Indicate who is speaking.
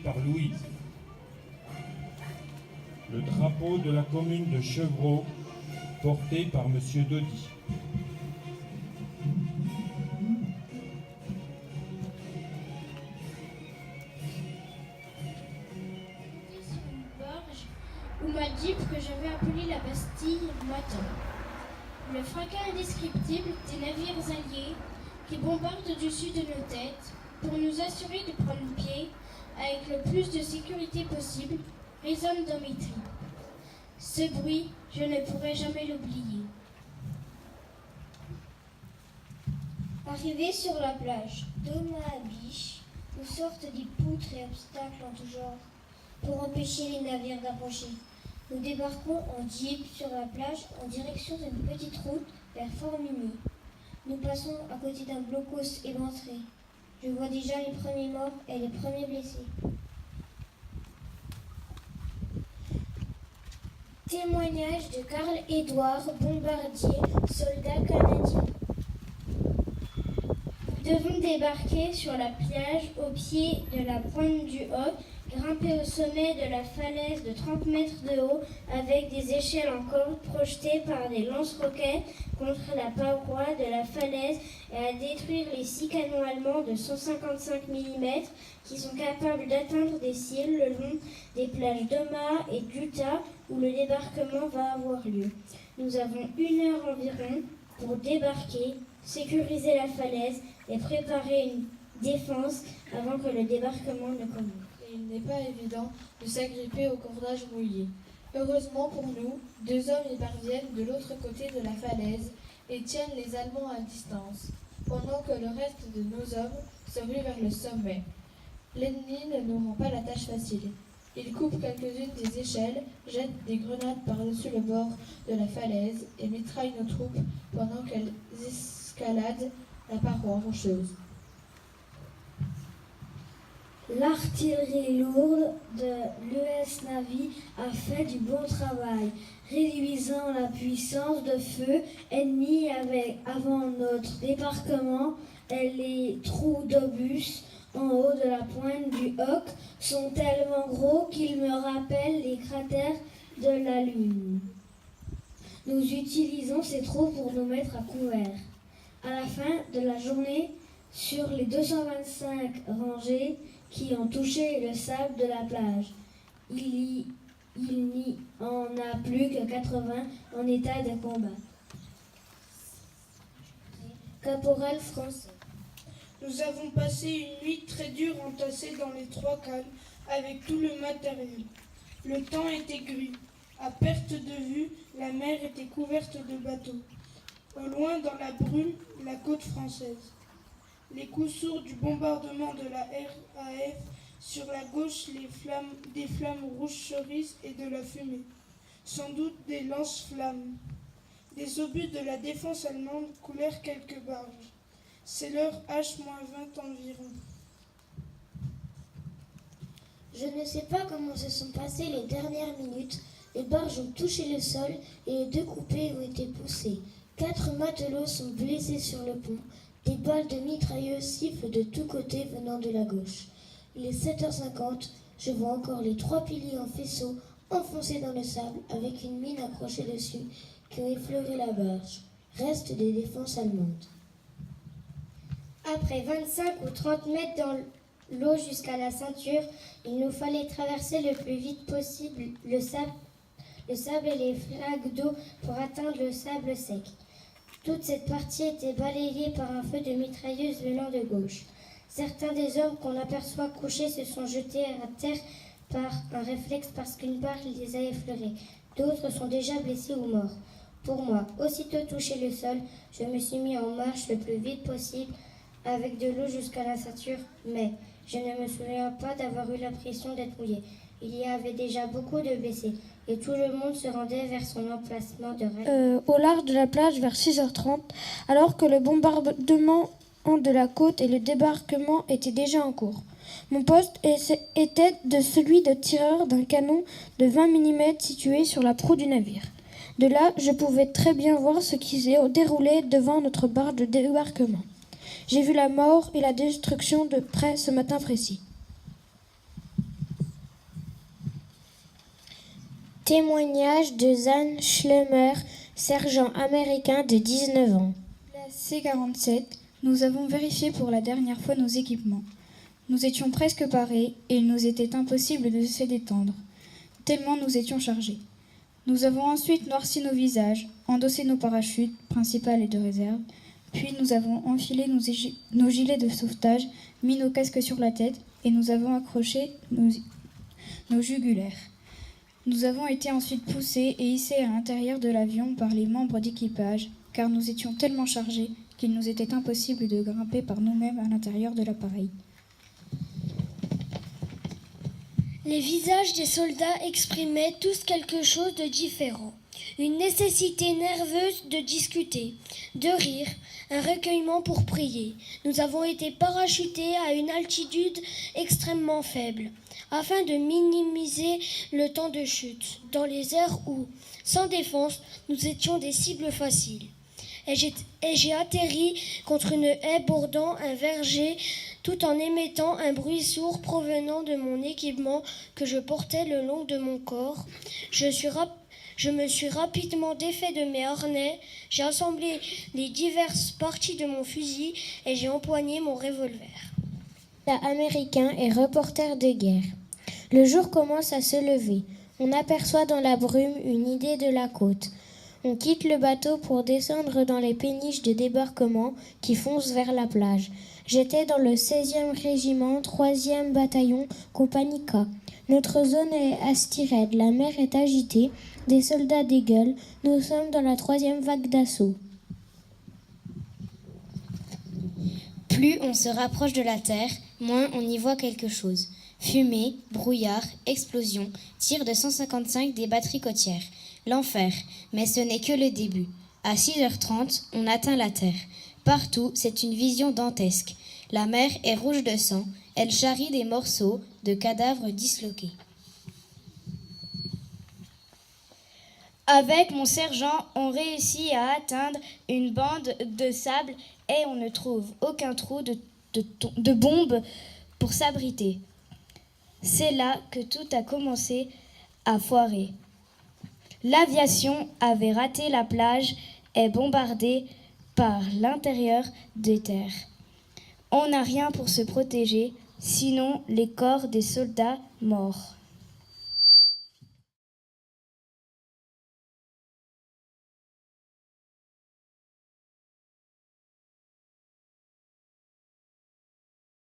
Speaker 1: par Louise. Le drapeau de la commune de Chevreau, porté par Monsieur Dody.
Speaker 2: Où m'a dit que j'avais appelé la Bastille m'attend. Le fracas indescriptible des navires alliés qui bombardent au-dessus de nos têtes pour nous assurer de prendre pied avec le plus de sécurité possible résonne dans mes tripes. Ce bruit, je ne pourrai jamais l'oublier.
Speaker 3: Arrivés sur la plage, d'homme à biche, nous sortent des poutres et obstacles en tout genre pour empêcher les navires d'approcher. Nous débarquons en jeep sur la plage en direction d'une petite route vers Fort-Mimi. Nous passons à côté d'un blocos éventré. Je vois déjà les premiers morts et les premiers blessés. Témoignage de Carl-Édouard Bombardier, soldat canadien.
Speaker 2: Nous devons débarquer sur la plage au pied de la pointe du Hoc, grimper au sommet de la falaise de 30 mètres de haut avec des échelles en corde projetées par des lance-roquettes contre la paroi de la falaise et à détruire les 6 canons allemands de 155 mm qui sont capables d'atteindre des ciels le long des plages d'Omaha et d'Utah où le débarquement va avoir lieu. Nous avons 1 heure environ pour débarquer, sécuriser la falaise et préparer une défense avant que le débarquement ne commence.
Speaker 4: Il n'est pas évident de s'agripper au cordage mouillé. Heureusement pour nous, 2 hommes y parviennent de l'autre côté de la falaise et tiennent les Allemands à distance, pendant que le reste de nos hommes se rue vers le sommet. L'ennemi ne nous rend pas la tâche facile. Il coupe quelques-unes des échelles, jette des grenades par-dessus le bord de la falaise et mitraille nos troupes pendant qu'elles escaladent la paroi rocheuse.
Speaker 3: L'artillerie lourde de l'US Navy a fait du bon travail, réduisant la puissance de feu ennemie avant notre débarquement et les trous d'obus en haut de la pointe du Hoc sont tellement gros qu'ils me rappellent les cratères de la Lune. Nous utilisons ces trous pour nous mettre à couvert. À la fin de la journée, sur les 225 rangées qui ont touché le sable de la plage, il n'y en a plus que 80 en état de combat. Caporal français.
Speaker 5: Nous avons passé une nuit très dure entassée dans les 3 cales avec tout le matériel. Le temps était gris. À perte de vue, la mer était couverte de bateaux. Au loin, dans la brume, la côte française. Les coups sourds du bombardement de la RAF, sur la gauche des flammes rouges cerises et de la fumée. Sans doute des lance-flammes. Des obus de la défense allemande coulèrent quelques barges. C'est l'heure H-20 environ.
Speaker 3: Je ne sais pas comment se sont passées les dernières minutes. Les barges ont touché le sol et les 2 coupées ont été poussées. 4 matelots sont blessés sur le pont. Des balles de mitrailleuses sifflent de tous côtés venant de la gauche. Il est 7h50. Je vois encore les 3 piliers en faisceau enfoncés dans le sable avec une mine accrochée dessus qui ont effleuré la barge. Reste des défenses allemandes.
Speaker 2: Après 25 ou 30 mètres dans l'eau jusqu'à la ceinture, il nous fallait traverser le plus vite possible le sable et les flaques d'eau pour atteindre le sable sec. Toute cette partie était balayée par un feu de mitrailleuse venant de gauche. Certains des hommes qu'on aperçoit couchés se sont jetés à terre par un réflexe parce qu'une barre les a effleurés. D'autres sont déjà blessés ou morts. Pour moi, aussitôt touché le sol, je me suis mis en marche le plus vite possible avec de l'eau jusqu'à la ceinture, mais je ne me souviens pas d'avoir eu l'impression d'être mouillé. Il y avait déjà beaucoup de blessés et tout le monde se rendait vers son emplacement de rêve.
Speaker 6: Au large de la plage vers 6h30, alors que le bombardement de la côte et le débarquement étaient déjà en cours. Mon poste était de celui de tireur d'un canon de 20 mm situé sur la proue du navire. De là, je pouvais très bien voir ce qui s'est déroulé devant notre barge de débarquement. J'ai vu la mort et la destruction de près ce matin précis.
Speaker 2: Témoignage de Zan Schlemmer, sergent américain de 19 ans.
Speaker 7: Place C47, nous avons vérifié pour la dernière fois nos équipements. Nous étions presque parés et il nous était impossible de se détendre, tellement nous étions chargés. Nous avons ensuite noirci nos visages, endossé nos parachutes, principales et de réserve, puis nous avons enfilé nos gilets de sauvetage, mis nos casques sur la tête et nous avons accroché nos jugulaires. Nous avons été ensuite poussés et hissés à l'intérieur de l'avion par les membres d'équipage, car nous étions tellement chargés qu'il nous était impossible de grimper par nous-mêmes à l'intérieur de l'appareil.
Speaker 8: Les visages des soldats exprimaient tous quelque chose de différent. Une nécessité nerveuse de discuter, de rire, un recueillement pour prier. Nous avons été parachutés à une altitude extrêmement faible, afin de minimiser le temps de chute, dans les airs où, sans défense, nous étions des cibles faciles. Et j'ai atterri contre une haie bordant un verger, tout en émettant un bruit sourd provenant de mon équipement que je portais le long de mon corps. Je me suis rapidement défait de mes harnais, j'ai assemblé les diverses parties de mon fusil et j'ai empoigné mon revolver.
Speaker 2: Américain et reporter de guerre. Le jour commence à se lever. On aperçoit dans la brume une idée de la côte. On quitte le bateau pour descendre dans les péniches de débarquement qui foncent vers la plage. J'étais dans le 16e régiment, 3e bataillon, compagnie K. Notre zone est à Styred, la mer est agitée, des soldats dégueulent, nous sommes dans la 3e vague d'assaut.
Speaker 9: Plus on se rapproche de la terre, moins on y voit quelque chose. Fumée, brouillard, explosion, tir de 155 des batteries côtières. L'enfer, mais ce n'est que le début. À 6h30, on atteint la terre. Partout, c'est une vision dantesque. La mer est rouge de sang, elle charrie des morceaux de cadavres disloqués.
Speaker 7: Avec mon sergent, on réussit à atteindre une bande de sable et on ne trouve aucun trou de bombe pour s'abriter. C'est là que tout a commencé à foirer. L'aviation avait raté la plage et bombardée par l'intérieur des terres. On n'a rien pour se protéger, sinon les corps des soldats morts.